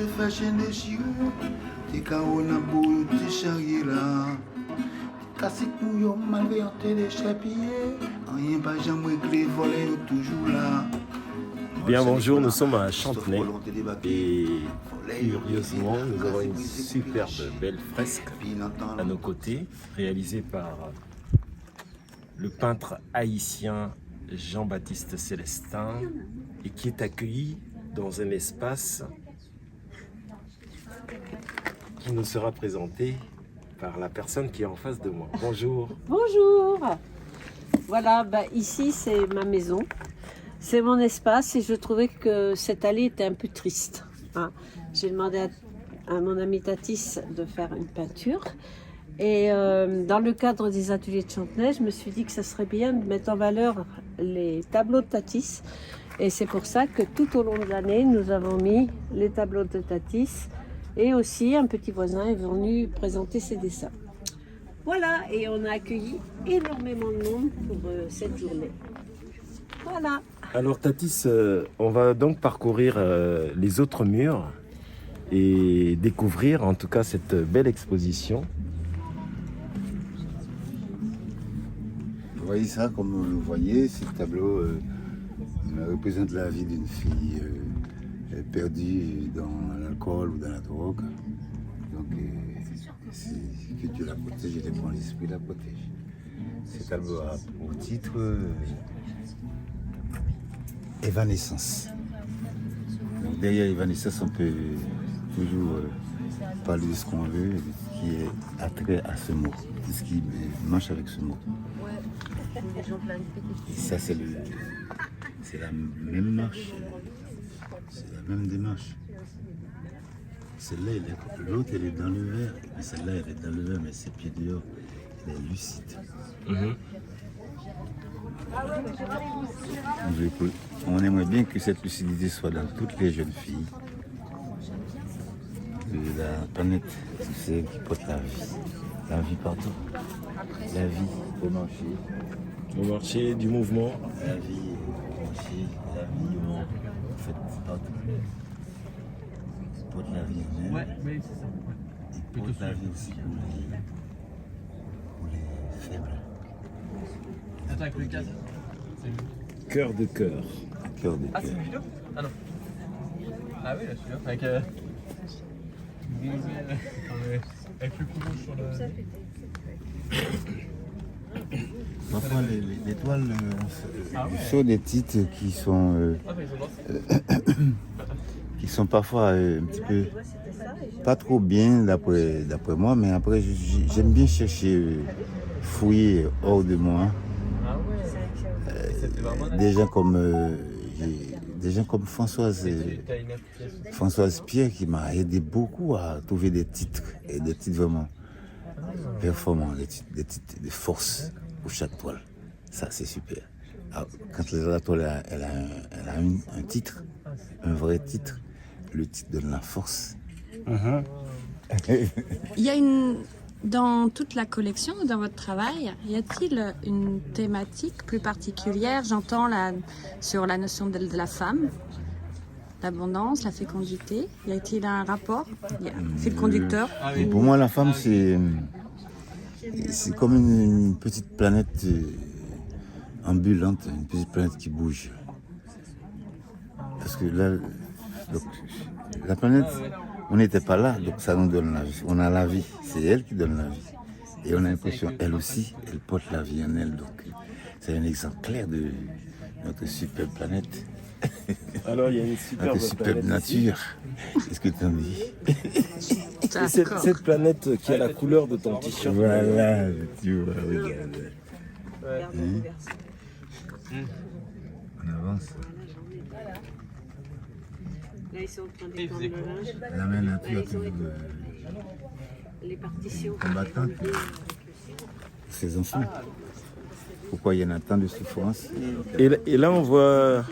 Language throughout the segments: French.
te fashion déchiré. T'es carreaux n'a beau, t'es charrié là. Casse couillon, malveillant, t'es déchapillé. Rien pas jamais réglé, volé, toujours là. Bien bonjour, nous sommes à Chantenay et curieusement nous avons une superbe belle fresque à nos côtés réalisée par le peintre haïtien Jean-Baptiste Célestin et qui est accueilli dans un espace qui nous sera présenté par la personne qui est en face de moi. Bonjour. Bonjour. Voilà, ici c'est ma maison. C'est mon espace et je trouvais que cette allée était un peu triste. Hein. J'ai demandé à mon ami Tatis de faire une peinture. Et dans le cadre des ateliers de Chantenay, je me suis dit que ça serait bien de mettre en valeur les tableaux de Tatis. Et c'est pour ça que tout au long de l'année, nous avons mis les tableaux de Tatis. Et aussi, un petit voisin est venu présenter ses dessins. Voilà, et on a accueilli énormément de monde pour cette journée. Voilà. Alors Tatis, on va donc parcourir les autres murs et découvrir en tout cas cette belle exposition. Vous voyez ça, comme vous le voyez, ces tableaux représentent la vie d'une fille perdue dans l'alcool ou dans la drogue. Donc, que Dieu la protège et les bons esprits la protègent. Ces tableaux a pour titre Évanescence. Donc, derrière Évanescence, on peut toujours parler de ce qu'on veut, de ce qui est attrait à ce mot, de ce qui marche avec ce mot. Et ça, c'est la même marche, c'est la même démarche. Celle-là, l'autre, elle est dans le verre, et celle-là, elle est dans le verre, mais ses pieds dehors, elle est lucide. On aimerait bien que cette lucidité soit dans toutes les jeunes filles de la planète, tu sais, qui porte la vie partout, la vie au marché. Au marché du mouvement. La vie au marché, la vie au monde, en fait, partout. Il porte la vie en elle. Ouais, oui, c'est ça. Ouais. Il porte la vie aussi pour les faibles. Attends, avec le casque. Cœur de cœur. Cœur de Ah, c'est cœur. une vidéo? Ah non. Ah oui, là, celui-là. Avec, avec le coup rouge sur le. Parfois, les toiles sont des titres qui sont, qui sont parfois un petit peu pas trop bien d'après moi, mais après j'aime bien chercher, fouiller hors de moi. Des gens comme Françoise Pierre qui m'a aidé beaucoup à trouver des titres, et des titres vraiment performants, des titres de force pour chaque toile. Ça, c'est super. Alors, quand la toile elle a un titre, un vrai titre, le titre donne la force. Il y a dans toute la collection, dans votre travail, y a-t-il une thématique plus particulière? J'entends sur la notion de la femme, l'abondance, la fécondité. Y a-t-il un rapport? Il y a un fil conducteur? Et pour moi, la femme, c'est comme une petite planète ambulante, une petite planète qui bouge. Parce que là, donc, la planète, on n'était pas là, donc ça nous donne la vie. On a la vie, c'est elle qui donne la vie. Et on a l'impression, elle aussi, elle porte la vie en elle. Donc c'est un exemple clair de notre superbe planète. Alors il y a une superbe, notre superbe nature. Qu'est-ce que tu en dis? Et cette planète qui a la couleur de ton t-shirt. Voilà, tu vois, regarde. On avance. Là, ils sont en train d'étendre le linge. La même nature toujours Les partitions. combattante. Ces enfants. Pourquoi il y en a tant de souffrance? Et là on voit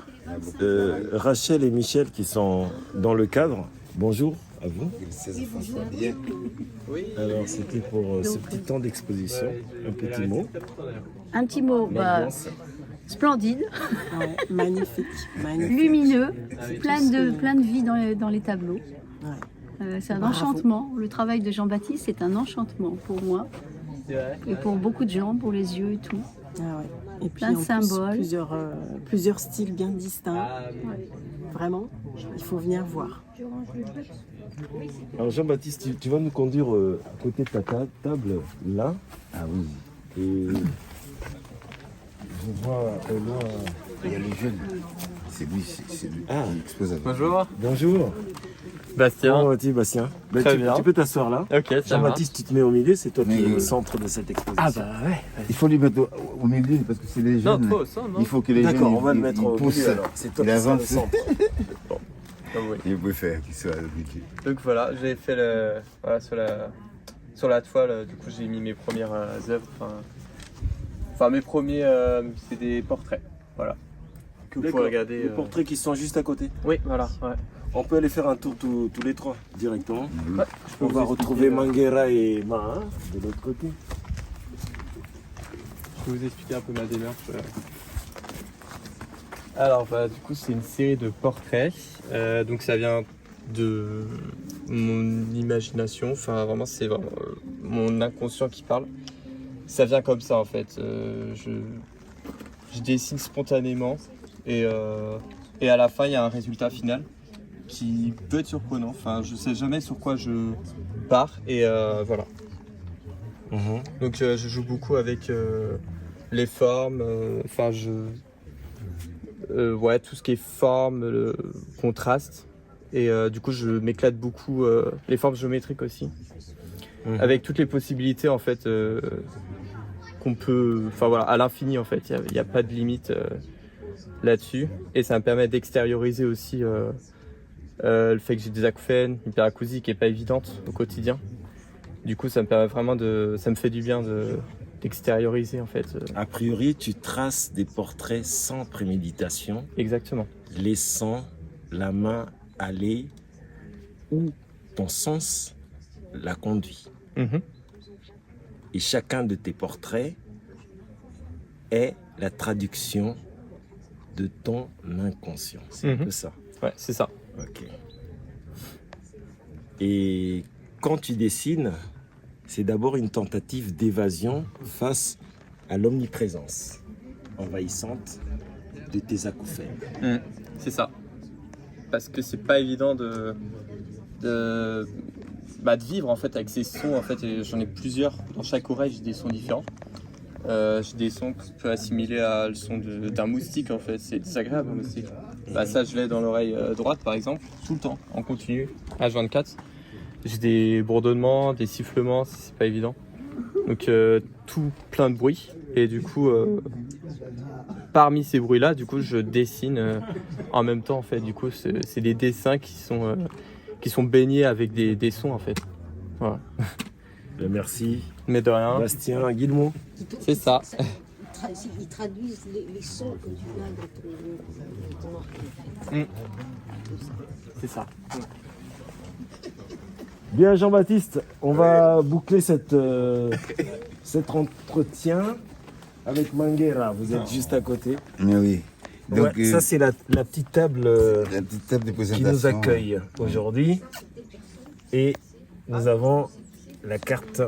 Rachel et Michel qui sont dans le cadre. Bonjour à vous. Ces enfants soient bien. Alors c'était pour ce petit temps d'exposition, un petit mot. Un petit mot, splendide, Ouais, magnifique, magnifique. lumineux, plein de vie dans les tableaux. C'est un enchantement. Le travail de Jean-Baptiste, c'est un enchantement pour moi. Et pour beaucoup de gens, pour les yeux et tout. Ah ouais. Et puis Plein de en plus, symboles. plusieurs styles bien distincts. Vraiment, il faut venir voir. Alors Jean-Baptiste, tu vas nous conduire à côté de ta table, là. Ah oui, Et je vois au loin... il y a le jeune. C'est lui qui expose avec. Bonjour, Bonjour. Bastien. Comment vas-tu, Bastien? Très bien. Tu peux t'asseoir là. Ok, ça va. Jean-Baptiste, tu te mets au milieu, c'est toi qui es Mais- au centre de cette exposition. Ah bah ouais. Il faut lui mettre au milieu parce que c'est les Non, jeunes. trop au centre, non? Il faut que les jeunes D'accord, on va le ils mettre au poussent. milieu alors. C'est toi Il qui seras le avance. centre. Ah ouais. Je préfère qu'il soit habitué. Donc voilà, j'ai fait voilà, sur la toile, du coup j'ai mis mes premières œuvres. Enfin mes premiers, c'est des portraits. Voilà. Que vous pouvez D'accord. regarder. Les portraits qui sont juste à côté. Oui, voilà. Ouais. On peut aller faire un tour tous les trois directement. Ouais, je peux On vous va expliquer, retrouver Manguera et Maha de l'autre côté. Je peux vous expliquer un peu ma démarche. Alors, du coup, c'est une série de portraits. Donc, ça vient de mon imagination. Enfin, vraiment, c'est vraiment mon inconscient qui parle. Ça vient comme ça, en fait. Je dessine spontanément. Et à la fin, il y a un résultat final qui peut être surprenant. Enfin, je sais jamais sur quoi je pars. Et voilà. Donc je joue beaucoup avec les formes, ouais, tout ce qui est forme, le contraste. Et du coup je m'éclate beaucoup, les formes géométriques aussi. Avec toutes les possibilités en fait qu'on peut, enfin voilà, à l'infini en fait, il n'y a pas de limite là-dessus. Et ça me permet d'extérioriser aussi le fait que j'ai des acouphènes, une hyperacousie qui n'est pas évidente au quotidien. Du coup, ça me permet vraiment ça me fait du bien d'extérioriser en fait. A priori, tu traces des portraits sans préméditation, Exactement. laissant la main aller où ton sens la conduit. Mhm. Et chacun de tes portraits est la traduction de ton inconscient. C'est un peu ça. Ouais, c'est ça. Ok. Et quand tu dessines, c'est d'abord une tentative d'évasion face à l'omniprésence envahissante de tes acouphènes. C'est ça. Parce que c'est pas évident de vivre en fait avec ces sons en fait. Et j'en ai plusieurs. Dans chaque oreille, j'ai des sons différents. J'ai des sons que je peux assimiler à le son d'un moustique en fait. C'est désagréable un moustique. Ça, je l'ai dans l'oreille droite par exemple, tout le temps, en continu, H24. J'ai des bourdonnements, des sifflements, c'est pas évident. Donc tout plein de bruit. Et du coup, parmi ces bruits-là, du coup, je dessine en même temps en fait. Du coup, c'est des dessins qui sont baignés avec des sons en fait. Voilà. Merci. Mais de rien. Bastien, Guillemot. C'est ça. Ils traduisent les sons que tu as dans ton C'est ça. Bien Jean-Baptiste, on va boucler cet entretien avec Manguera. Vous êtes juste à côté. Mais oui. Donc, Ouais, ça c'est la petite table la petite table de qui présentation. nous accueille aujourd'hui. Et nous avons la carte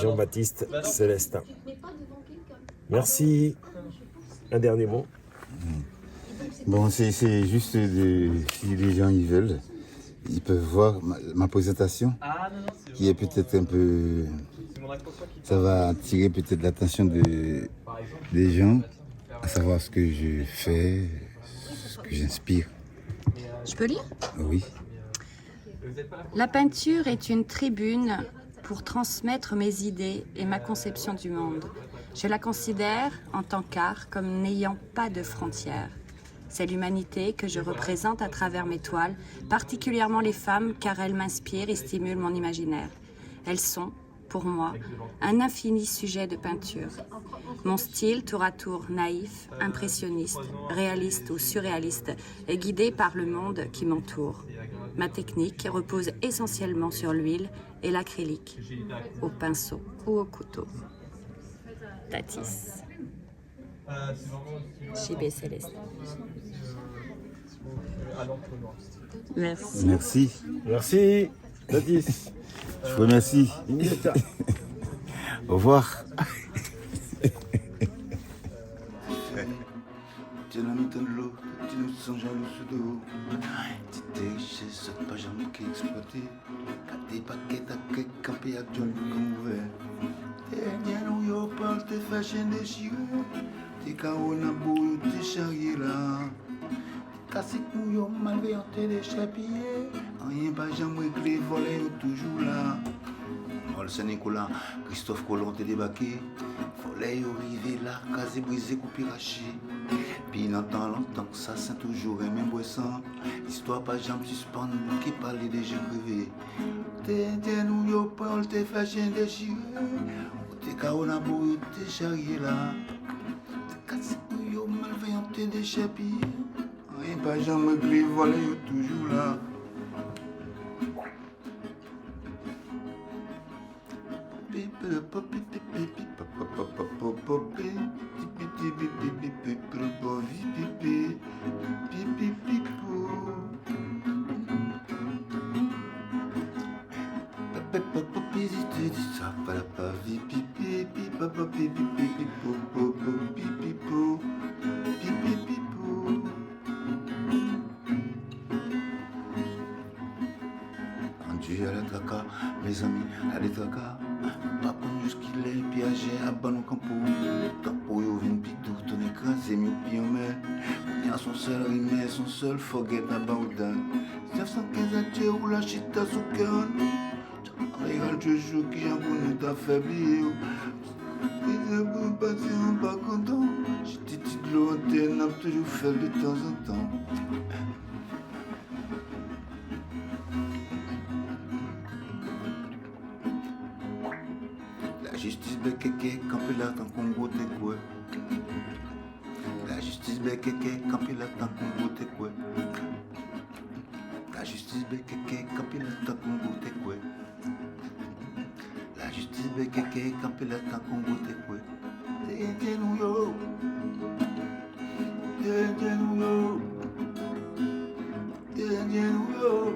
Jean-Baptiste Célestin. Merci. Un dernier mot. Bon, c'est juste si les gens y veulent, ils peuvent voir ma présentation, qui est peut-être un peu... Ça va attirer peut-être l'attention des gens, à savoir ce que je fais, ce que j'inspire. Je peux lire ? Oui. La peinture est une tribune pour transmettre mes idées et ma conception du monde. Je la considère, en tant qu'art, comme n'ayant pas de frontières. C'est l'humanité que je représente à travers mes toiles, particulièrement les femmes, car elles m'inspirent et stimulent mon imaginaire. Elles sont, pour moi, un infini sujet de peinture. Mon style, tour à tour naïf, impressionniste, réaliste ou surréaliste, est guidé par le monde qui m'entoure. Ma technique repose essentiellement sur l'huile et l'acrylique, au pinceau ou au couteau. Tatis. JB Célestin. à l'entonnoir. Merci. Merci. Merci, Baptiste. Je vous remercie. Au revoir. Tu la mis dans l'eau, tu nous sens jaloux sous dos. Tu t'es chez ce pas jamais qui exploité. Quand t'es paquets à quelques campés à John comme ouvert. T'es bien où y'a pas, t'es fashion déchiré. T'es carreaux n'a beau, t'es charrié là. Cassé où y'a malveillant, t'es déchapillé. Rien pas jamais réglé, volé toujours là. Le Saint-Nicolas, Christophe Colomb t'es débarqué. Fallait arriver là, casé brisé, coupé raché. Puis longtemps que ça c'est toujours un même boisson. Histoire pas jamais suspendre, qui parle des jeux privés. T'es nous yo parle, t'es fashion déchiré. T'es carreau n'a beau, t'es charrié là. T'es cassé nous yo malveillant, t'es déchapillé. Rien pas jamais gris, volé toujours là. Dieu à la traca, mes amis, à la traca. Pas comme jusqu'il est piégé à Banou Campo. Campo, yo vin pitou, ton écrasé, mieux pire, mais. Il y a son seul rimé, son seul forget à Baoudan. 915 à Dieu ou la chita sous cœur. Regarde, je joue qui a voulu t'affaiblir. Et je peux partir en pas content. J'étais petit de l'eau, n'a toujours fait de temps en temps. La justice bekeke, campé là tant qu'on goûte quoi. La justice bekeke, campé là tant qu'on goûte quoi. La justice bekeke, campé là tant qu'on goûte quoi. La justice bekeke, campé là tant qu'on goûte quoi. T'es nous yo. T'es nous yo. T'es nous yo.